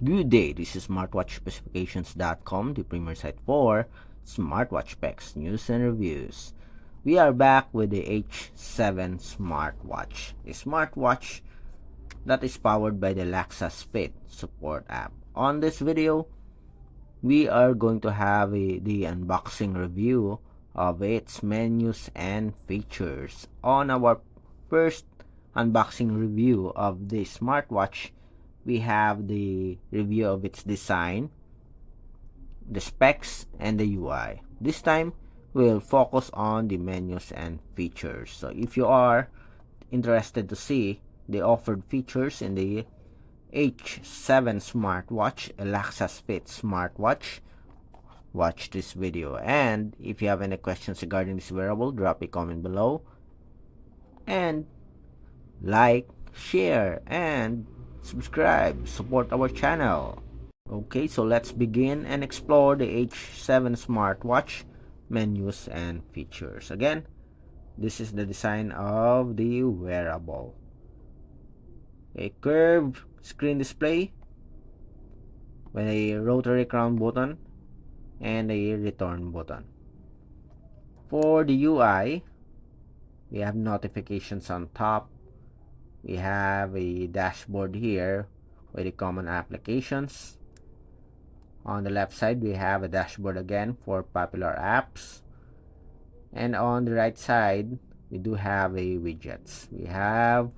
Good day, this is smartwatchspecifications.com, the premier site for smartwatch specs, news, and reviews. We are back with the H7 Smartwatch, a smartwatch that is powered by the H7 Support App. On this video, we are going to have the unboxing review of its menus and features. On our first unboxing review of this smartwatch, we have the review of its design, the specs, and the UI. This time, we'll focus on the menus and features. So if you are interested to see the offered features in the H7 Smartwatch, a Lexus Fit smartwatch, watch this video. And if you have any questions regarding this wearable, drop a comment below. And like, share, and subscribe. Support our channel. Okay, so let's begin and explore the H7 Smartwatch menus and features. Again, this is the design of the wearable. A curved screen display with a rotary crown button and a return button. For the UI, we have notifications on top. We have a dashboard here with the common applications. On the left side, we have a dashboard again for popular apps. And on the right side, we do have a widgets. We have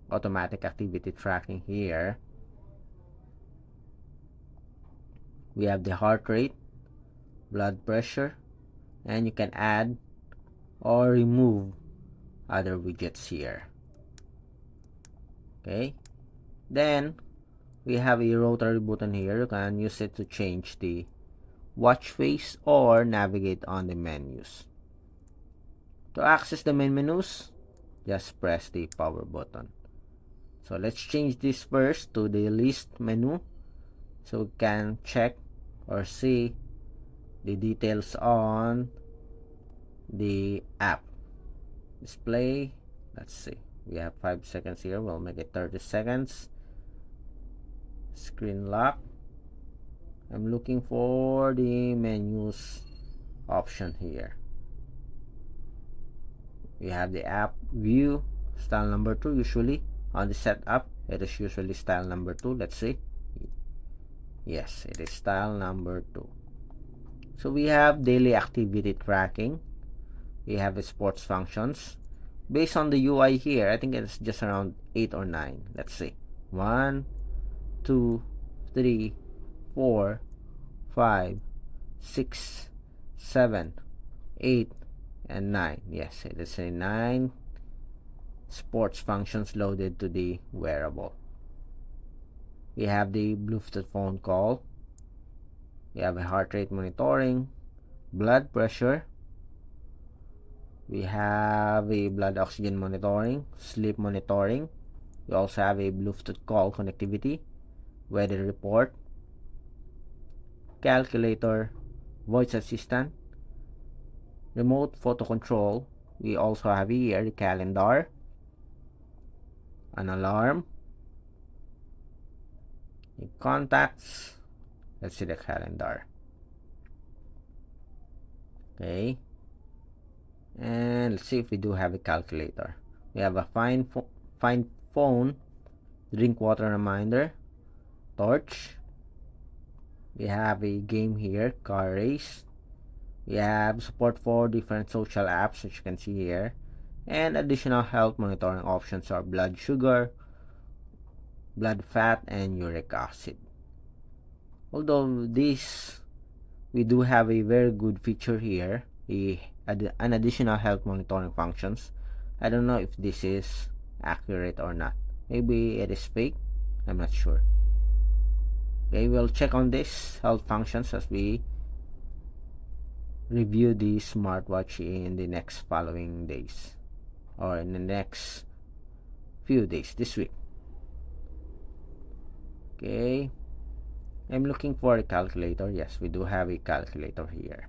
automatic activity tracking here. We have the heart rate, blood pressure, and you can add or remove other widgets here. Okay, then we have a rotary button here. You can use it to change the watch face or navigate on the menus. To access the main menus, just press the power button. So let's change this first to the list menu so we can check or see the details on the app. Display, let's see, we have 5 seconds here, we'll make it 30 seconds. Screen lock. I'm looking for the menus option here. We have the app view, style number 2. Usually on the setup, it is usually style number 2. Let's see. Yes, it is style number 2. So we have daily activity tracking. We have the sports functions. Based on the UI here, I think it's just around 8 or 9. Let's see. 1, 2, 3, 4, 5, 6, 7, 8, and 9. Yes, it is a 9 sports functions loaded to the wearable. We have the Bluetooth phone call. We have a heart rate monitoring, blood pressure. We have a blood oxygen monitoring, sleep monitoring. We also have a Bluetooth call connectivity, weather report, calculator, voice assistant, remote photo control. We also have here the calendar, an alarm, the contacts. Let's see the calendar. Okay, and let's see if we do have a calculator. We have a find phone, drink water reminder, torch. We have a game here, car race. We have support for different social apps, which you can see here, and additional health monitoring options are blood sugar, blood fat, and uric acid. Although this, we do have a very good feature here, an additional health monitoring functions. I don't know if this is accurate or not. Maybe it is fake, I'm not sure. Okay, we'll check on this health functions as we review the smartwatch in the next following days, or in the next few days this week. Okay, I'm looking for a calculator. Yes, we do have a calculator here.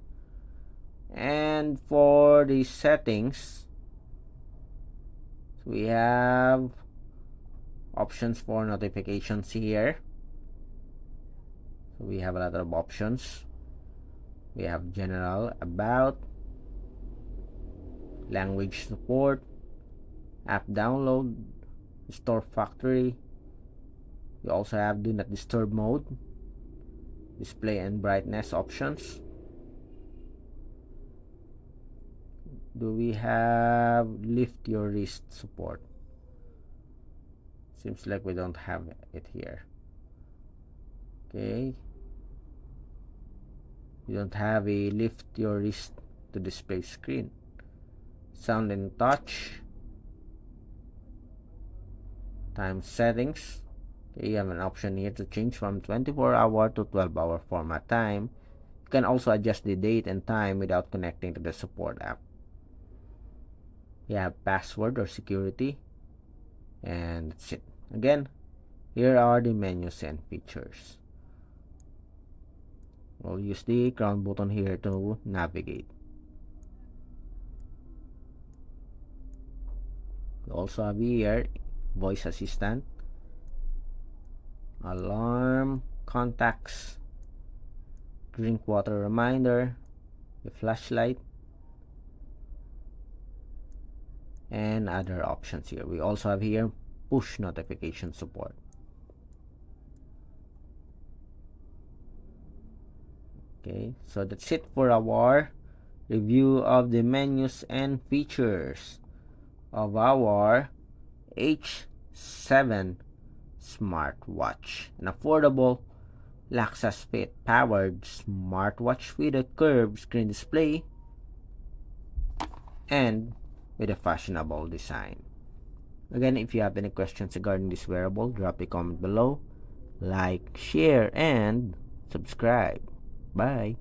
And for the settings, we have options for notifications here. So we have a lot of options. We have general, about, language support, app download, restore factory. We also have do not disturb mode, display and brightness options. Do we have lift your wrist support? Seems like we don't have it here. Okay, you don't have a lift your wrist to display screen. Sound and touch, time settings. Okay, you have an option here to change from 24-hour to 12-hour format time. You can also adjust the date and time without connecting to the support app. You have password or security, and that's it. Again, here are the menus and features. We'll use the crown button here to navigate. We also have here voice assistant, alarm, contacts, drink water reminder, the flashlight, and other options here. We also have here push notification support. Okay, so that's it for our review of the menus and features of our H7 Smartwatch, an affordable Lexus Fit powered smartwatch with a curved screen display and with a fashionable design. Again, if you have any questions regarding this wearable, drop a comment below, like, share, and subscribe. Bye.